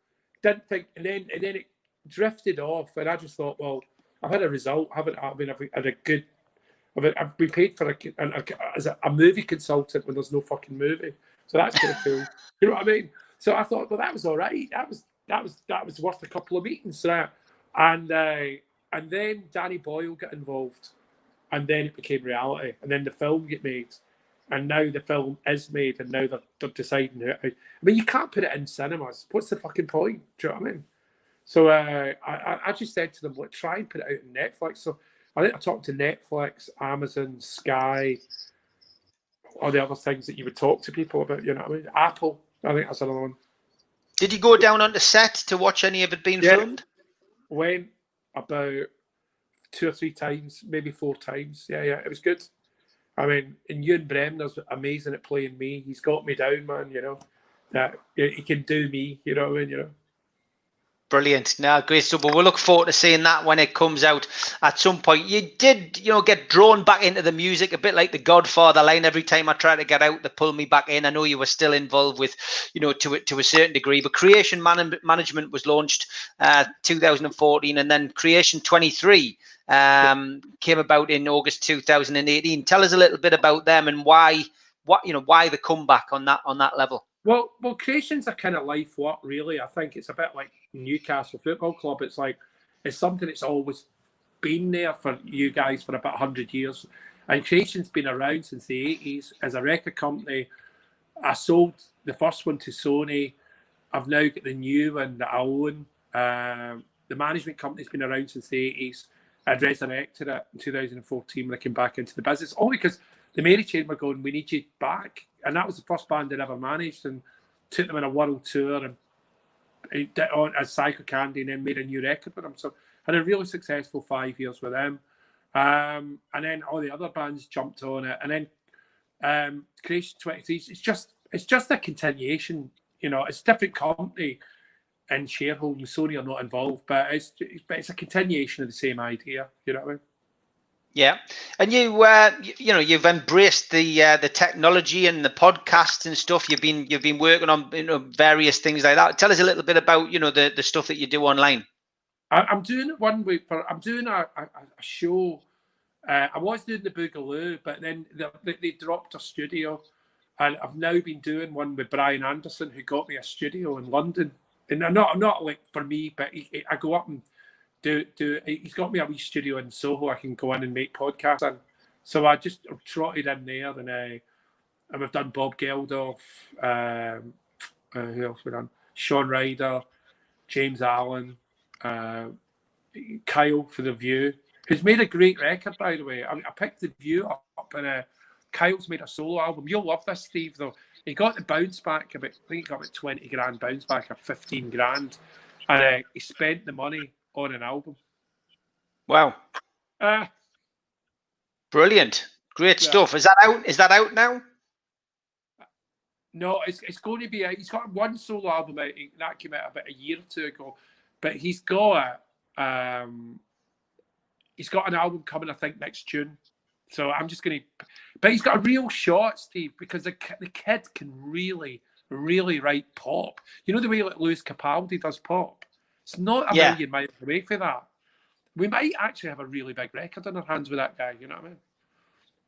C: Didn't think, and then it drifted off, and I just thought, well, I've had a result, haven't I? I mean, I've had a I've been paid for as a movie consultant when there's no fucking movie, so that's kind of cool. You know what I mean? So I thought, well, that was all right. That was worth a couple of meetings, and then Danny Boyle got involved, and then it became reality, and then the film get made, and now the film is made, and now they're deciding how. I mean, you can't put it in cinemas. What's the fucking point? Do you know what I mean? So I just said to them, look, try and put it out on Netflix. So I think I talked to Netflix, Amazon, Sky, all the other things that you would talk to people about, you know what I mean? Apple, I think that's another one.
B: Did you go down on the set to watch any of it being filmed?
C: Went about 2 or 3 times, maybe 4 times. Yeah, it was good. I mean, and Ewan Bremner's amazing at playing me. He's got me down, man, you know. That he can do me, you know what I mean, you know.
B: Brilliant. No, great stuff. But we'll look forward to seeing that when it comes out at some point. You did, get drawn back into the music, a bit like the Godfather line. Every time I try to get out, they pull me back in. I know you were still involved with, to a certain degree. But Creation Management was launched 2014, and then Creation 23 came about in August 2018. Tell us a little bit about them and why the comeback on that level.
C: Well, Creation's a kind of life work, really. I think it's a bit like Newcastle Football Club. It's something that's always been there for you guys for about 100 years. And Creation's been around since the 80s as a record company. I sold the first one to Sony. I've now got the new one that I own. The management company's been around since the 80s. I'd resurrected it in 2014 when I came back into the business, only because the Mary Chain were going, we need you back. And that was the first band I'd ever managed, and took them on a world tour and did on as Psycho Candy, and then made a new record with them. So had a really successful 5 years with them. And then all the other bands jumped on it. And then Creation 23, it's just a continuation, it's a different company and shareholding. Sony are not involved, but it's a continuation of the same idea, you know what I mean?
B: Yeah, and you've embraced the technology and the podcasts and stuff. You've been working on various things like that. Tell us a little bit about the stuff that you do online.
C: I'm doing one week I'm doing a show. I was doing the Boogaloo, but then they dropped a studio, and I've now been doing one with Brian Anderson, who got me a studio in London. And not like for me, but I go up and he's got me a wee studio in Soho. I can go in and make podcasts, and so I just trotted in there, and we've done Bob Geldof, who else we done? Sean Ryder, James Allen, Kyle for The View, who's made a great record, by the way. I picked The View up, and Kyle's made a solo album. You'll love this, Steve, though. He got the bounce back I think he got about 20 grand bounce back, or 15 grand, and he spent the money on an album.
B: Wow. Brilliant. Great stuff. Is that out now?
C: No, it's going to be out. He's got one solo album out that came out about a year or two ago, but he's got an album coming, I think, next June. So I'm just going to, but he's got a real shot, Steve, because the kid can really, really write pop. You know the way like Lewis Capaldi does pop? It's not a million miles away for that. We might actually have a really big record in our hands with that guy. You know what I mean?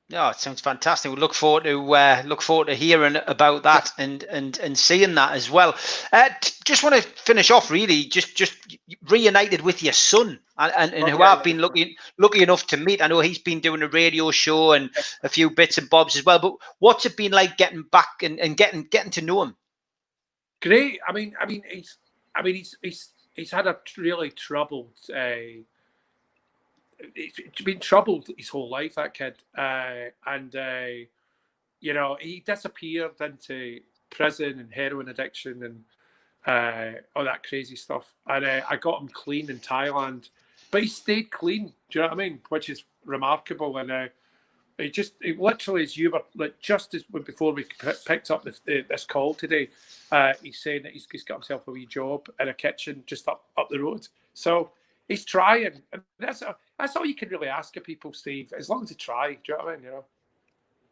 B: Yeah, it sounds fantastic. We look forward to hearing about that and seeing that as well. Just want to finish off, really, just reunited with your son, and who I've been lucky enough to meet. I know he's been doing a radio show and a few bits and bobs as well. But what's it been like getting back and getting to know him?
C: Great. I mean, he's had a really troubled. He's been troubled his whole life, that kid, and he disappeared into prison and heroin addiction and all that crazy stuff. And I got him clean in Thailand, but he stayed clean. Do you know what I mean? Which is remarkable. And he literally, as you were like just as before we picked up this call today, he's saying that he's got himself a wee job in a kitchen just up the road. So he's trying. And that's all you can really ask of people, Steve, as long as they try. Do you know what I mean?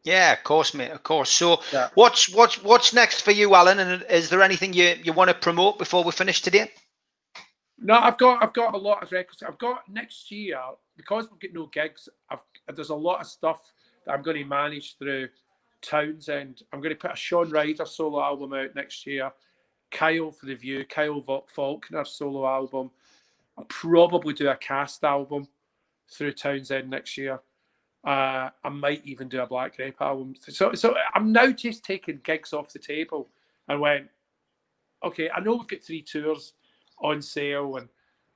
B: Yeah, of course, mate. Of course. So, what's next for you, Alan? And is there anything you want to promote before we finish today?
C: No, I've got a lot of records. I've got next year. because we've got no gigs, there's a lot of stuff that I'm going to manage through Townsend. I'm going to put a Sean Ryder solo album out next year. Kyle for the View, Kyle Faulkner solo album. I'll probably do a cast album through Townsend next year. I might even do a Black Grape album. So I'm now just taking gigs off the table and went, okay, I know we've got 3 tours on sale and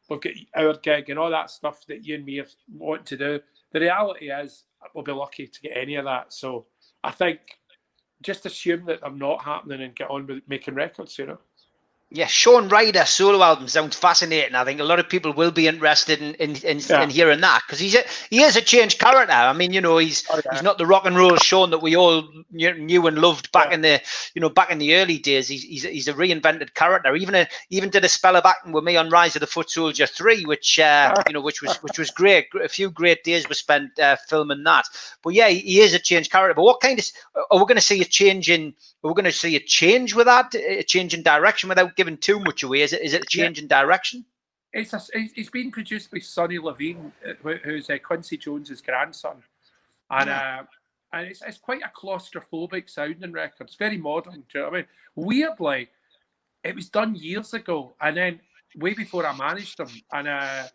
C: we've got our gig and all that stuff that you and me want to do. The reality is we'll be lucky to get any of that. So I think just assume that they're not happening and get on with making records, you know.
B: Yeah, Sean Ryder solo album sounds fascinating. I think a lot of people will be interested in hearing that, because he is a changed character. I mean, you know, he's not the rock and roll Sean that we all knew and loved back in the early days. He's a reinvented character. Even did a spell of acting with me on Rise of the Foot Soldier 3, which which was great. A few great days were spent filming that. But yeah, he is a changed character. But what kind of are we going to see a change in? Are we going to see a change with that? A change in direction without giving too much away? Is it a change in direction?
C: It's been produced by Sonny Levine, who's Quincy Jones's grandson, and it's quite a claustrophobic sounding record. It's very modern. Do you know what I mean? Weirdly, it was done years ago, and then way before I managed them, and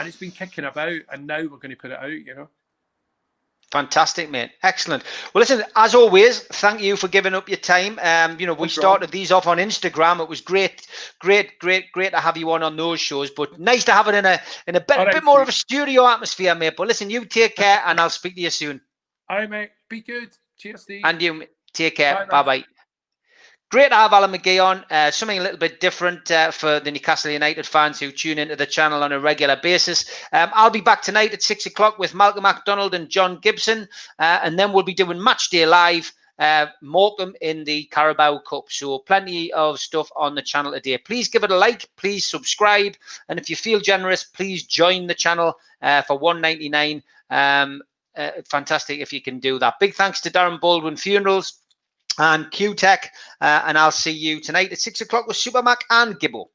C: it's been kicking about, and now we're going to put it out. You know.
B: Fantastic, mate. Excellent. Well, listen, as always, thank you for giving up your time. We started these off on Instagram. It was great to have you on those shows, but nice to have it in a bit more of a studio atmosphere, mate. But listen, you take care, and I'll speak to you soon.
C: All right, mate. Be good. Cheers, Steve.
B: And you, take care. Bye-bye. Great to have Alan Mcgee on. Something a little bit different for the Newcastle United fans who tune into the channel on a regular basis. I'll be back tonight at 6 o'clock with Malcolm McDonald and John Gibson. And then we'll be doing Match Day Live, Morecambe in the Carabao Cup. So plenty of stuff on the channel today. Please give it a like. Please subscribe. And if you feel generous, please join the channel for $1.99. Fantastic if you can do that. Big thanks to Darren Baldwin Funerals and Q-Tech, and I'll see you tonight at 6 o'clock with Super Mac and Gibbo.